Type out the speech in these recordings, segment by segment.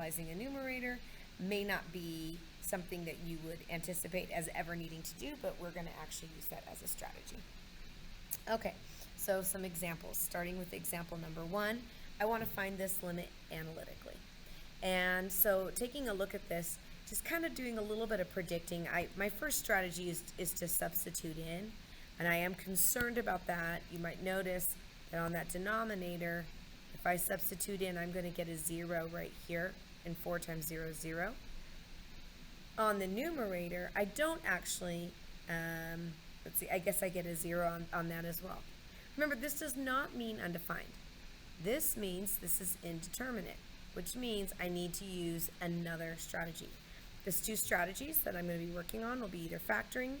rationalizing a numerator may not be something that you would anticipate as ever needing to do, but we're going to actually use that as a strategy. Okay, so some examples. Starting with example number 1, I want to find this limit analytically. And so taking a look at this, just kind of doing a little bit of predicting, my first strategy is to substitute in, and I am concerned about that. You might notice that on that denominator, if I substitute in, I'm going to get a 0 right here, and 4 times 0 is 0. On the numerator, I don't actually, let's see, I guess I get a 0 on that as well. Remember, this does not mean undefined. This means this is indeterminate, which means I need to use another strategy. There's 2 strategies that I'm going to be working on will be either factoring.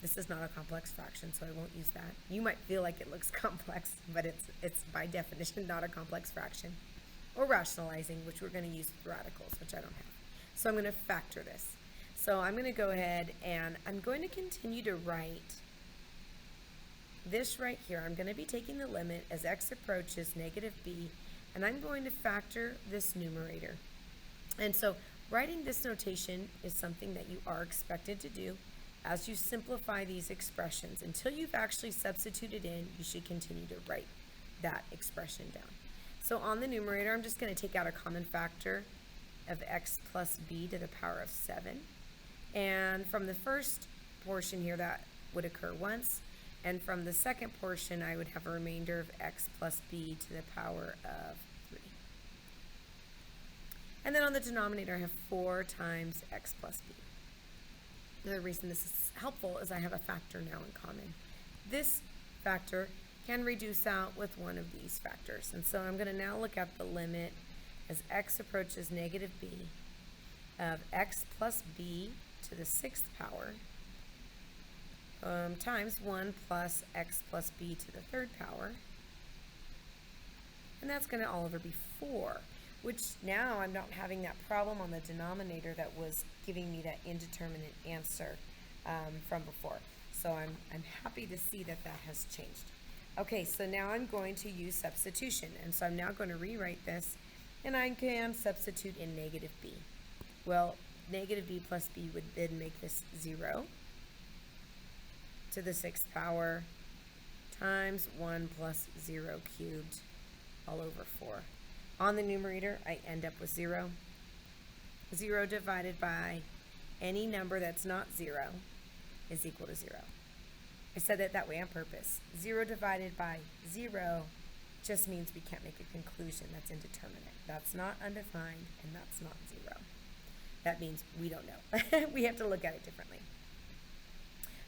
This is not a complex fraction, so I won't use that. You might feel like it looks complex, but it's by definition not a complex fraction. Or rationalizing, which we're going to use with radicals, which I don't have. So I'm going to factor this. So I'm going to go ahead and I'm going to continue to write this right here. I'm going to be taking the limit as x approaches negative b, and I'm going to factor this numerator. And so writing this notation is something that you are expected to do as you simplify these expressions. Until you've actually substituted in, you should continue to write that expression down. So on the numerator, I'm just going to take out a common factor of x plus b to the power of 7. And from the first portion here, that would occur once. And from the second portion, I would have a remainder of x plus b to the power of 3. And then on the denominator, I have 4 times x plus b. Another reason this is helpful is I have a factor now in common. This factor can reduce out with one of these factors. And so I'm going to now look at the limit as x approaches negative b of x plus b to the 6th power times 1 plus x plus b to the 3rd power. And that's going to all over be 4, which now I'm not having that problem on the denominator that was giving me that indeterminate answer from before. So I'm happy to see that that has changed. Okay, so now I'm going to use substitution. And so I'm now going to rewrite this, and I can substitute in negative b. Well, negative b plus b would then make this 0 to the 6th power times 1 plus 0 cubed all over 4. On the numerator, I end up with 0. 0 divided by any number that's not 0 is equal to 0. I said it that way on purpose. 0 divided by 0 just means we can't make a conclusion that's indeterminate. That's not undefined, and that's not 0. That means we don't know. We have to look at it differently.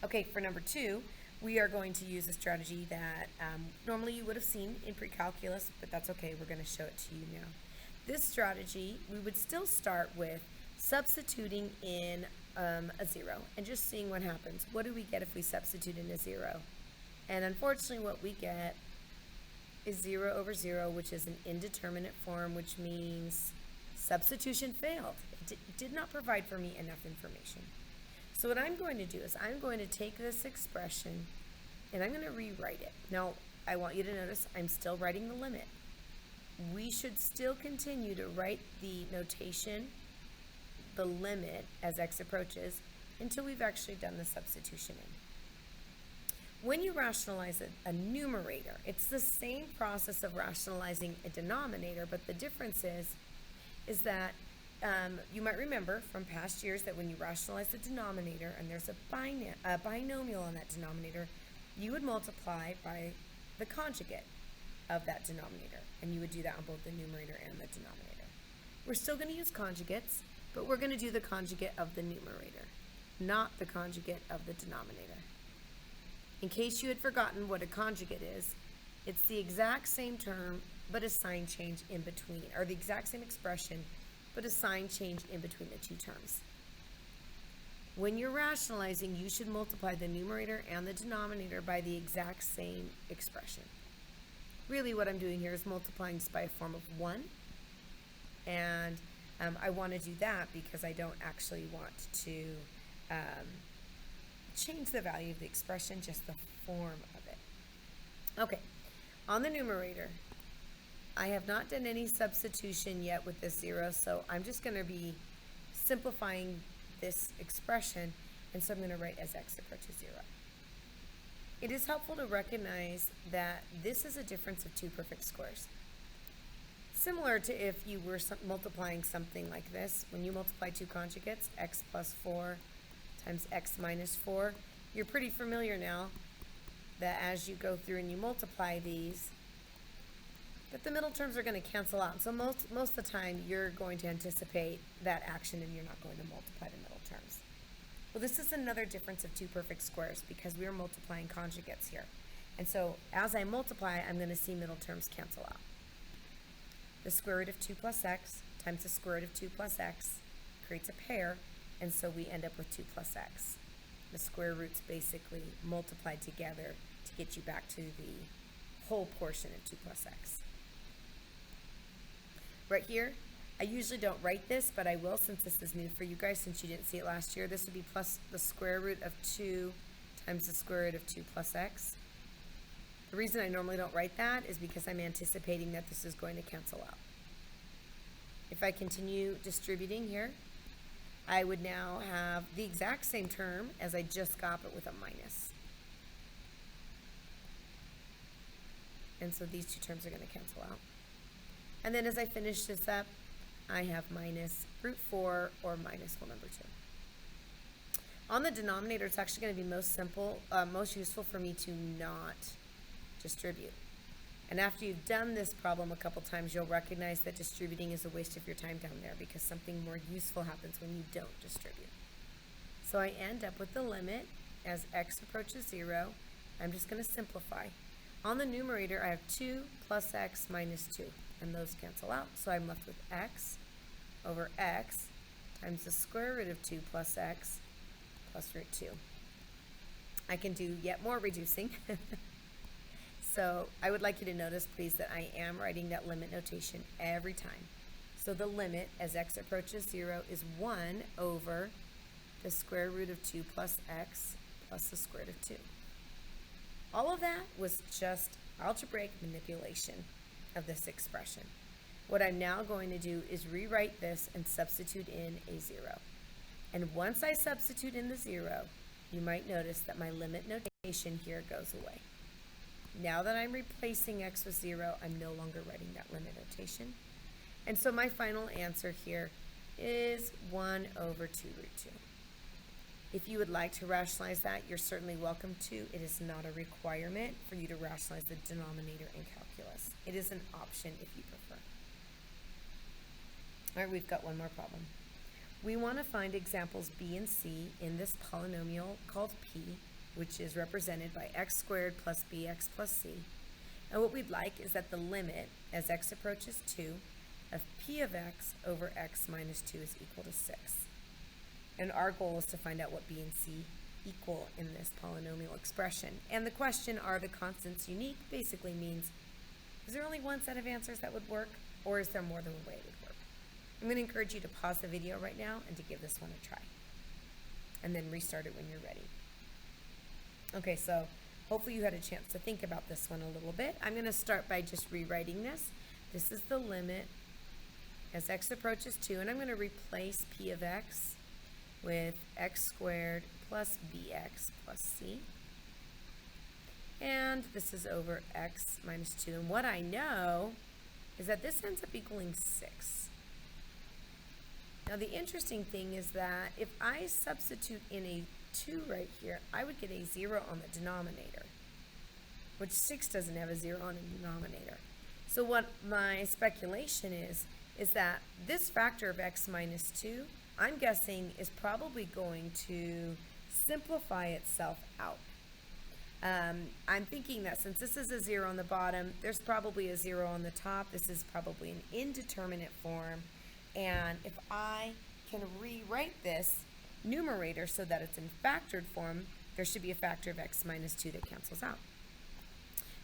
Okay, for number 2, we are going to use a strategy that normally you would have seen in pre-calculus, but that's okay. We're going to show it to you now. This strategy, we would still start with substituting in a 0 and just seeing what happens. What do we get if we substitute in a 0? And unfortunately, what we get is 0 over 0, which is an indeterminate form, which means substitution failed. It did not provide for me enough information. So what I'm going to do is I'm going to take this expression and I'm going to rewrite it. Now, I want you to notice I'm still writing the limit. We should still continue to write the notation, the limit as x approaches, until we've actually done the substitution in. When you rationalize a numerator, it's the same process of rationalizing a denominator, but the difference is that you might remember from past years that when you rationalize the denominator and there's a binomial on that denominator, you would multiply by the conjugate of that denominator, and you would do that on both the numerator and the denominator. We're still going to use conjugates, but we're going to do the conjugate of the numerator, not the conjugate of the denominator. In case you had forgotten what a conjugate is, it's the exact same term, but a sign change in between, or the exact same expression, but a sign change in between the two terms. When you're rationalizing, you should multiply the numerator and the denominator by the exact same expression. Really what I'm doing here is multiplying just by a form of 1, and I want to do that because I don't actually want to change the value of the expression, just the form of it. Okay, on the numerator, I have not done any substitution yet with this 0, so I'm just going to be simplifying this expression, and so I'm going to write as x approaches 0. It is helpful to recognize that this is a difference of two perfect squares. Similar to if you were multiplying something like this, when you multiply two conjugates, x plus 4 times x minus 4, you're pretty familiar now that as you go through and you multiply these, that the middle terms are going to cancel out. So most of the time, you're going to anticipate that action and you're not going to multiply the middle terms. Well, this is another difference of two perfect squares because we are multiplying conjugates here. And so as I multiply, I'm going to see middle terms cancel out. The square root of 2 plus x times the square root of 2 plus x creates a pair, and so we end up with 2 plus x. The square roots basically multiplied together to get you back to the whole portion of 2 plus x. Right here, I usually don't write this, but I will since this is new for you guys, since you didn't see it last year. This would be plus the square root of 2 times the square root of 2 plus x. The reason I normally don't write that is because I'm anticipating that this is going to cancel out. If I continue distributing here, I would now have the exact same term as I just got, but with a minus. And so these two terms are going to cancel out. And then as I finish this up, I have minus root 4 or minus whole number 2. On the denominator, it's actually going to be most useful for me to not distribute. And after you've done this problem a couple times, you'll recognize that distributing is a waste of your time down there because something more useful happens when you don't distribute. So I end up with the limit as x approaches 0. I'm just going to simplify. On the numerator, I have 2 plus x minus 2, and those cancel out. So I'm left with x over x times the square root of 2 plus x plus root 2. I can do yet more reducing. So I would like you to notice, please, that I am writing that limit notation every time. So the limit as x approaches 0 is 1 over the square root of 2 plus x plus the square root of 2. All of that was just algebraic manipulation of this expression. What I'm now going to do is rewrite this and substitute in a 0. And once I substitute in the 0, you might notice that my limit notation here goes away. Now that I'm replacing x with 0, I'm no longer writing that limit notation. And so my final answer here is 1 over 2 root 2. If you would like to rationalize that, you're certainly welcome to. It is not a requirement for you to rationalize the denominator in calculus. It is an option if you prefer. All right, we've got one more problem. We want to find examples b and c in this polynomial called p, which is represented by x squared plus bx plus c. And what we'd like is that the limit, as x approaches 2, of p of x over x minus 2 is equal to 6. And our goal is to find out what b and c equal in this polynomial expression. And the question, are the constants unique, basically means, is there only one set of answers that would work, or is there more than one way it would work? I'm going to encourage you to pause the video right now and to give this one a try. And then restart it when you're ready. Okay, so hopefully you had a chance to think about this one a little bit. I'm going to start by just rewriting this. This is the limit as x approaches 2, and I'm going to replace p of x with x squared plus bx plus c. And this is over x minus 2. And what I know is that this ends up equaling 6. Now the interesting thing is that if I substitute in a 2 right here, I would get a 0 on the denominator, which 6 doesn't have a 0 on the denominator. So what my speculation is that this factor of x minus 2, I'm guessing, is probably going to simplify itself out. I'm thinking that since this is a 0 on the bottom, there's probably a 0 on the top. This is probably an indeterminate form. And if I can rewrite this numerator so that it's in factored form, there should be a factor of x minus 2 that cancels out.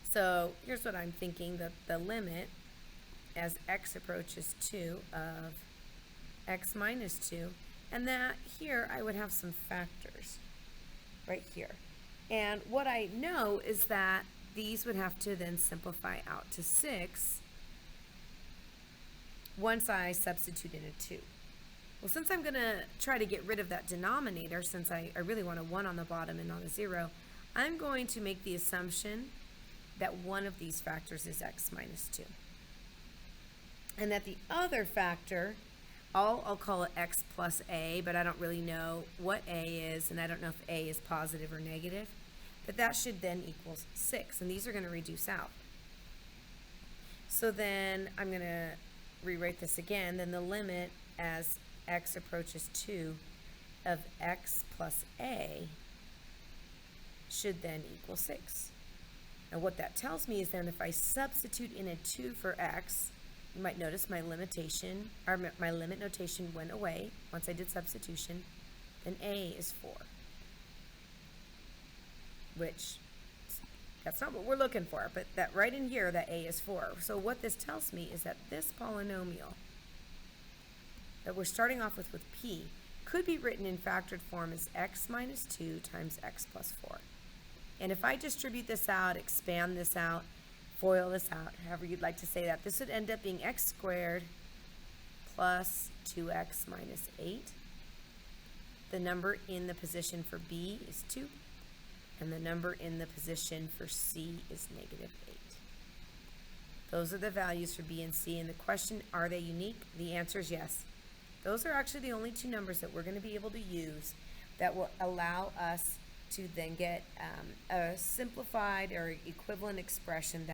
So here's what I'm thinking, that the limit as x approaches 2 of x minus 2, and that here I would have some factors right here. And what I know is that these would have to then simplify out to 6 once I substitute in a 2. Well, since I'm going to try to get rid of that denominator, since I really want a 1 on the bottom and not a 0, I'm going to make the assumption that one of these factors is x minus 2. And that the other factor, I'll call it x plus a, but I don't really know what a is, and I don't know if a is positive or negative. But that should then equal 6, and these are going to reduce out. So then I'm going to rewrite this again. Then the limit as x approaches 2 of x plus a should then equal 6. Now what that tells me is then if I substitute in a 2 for x, you might notice my limitation, or my limit notation went away once I did substitution, then a is 4. Which, that's not what we're looking for, but that right in here, that a is 4. So what this tells me is that this polynomial that we're starting off with p could be written in factored form as x minus 2 times x plus 4. And if I distribute this out, expand this out, FOIL this out, however you'd like to say that, this would end up being x squared plus 2x minus 8. The number in the position for b is 2, and the number in the position for c is negative 8. Those are the values for b and c, and the question, are they unique? The answer is yes. Those are actually the only two numbers that we're going to be able to use that will allow us to then get a simplified or equivalent expression that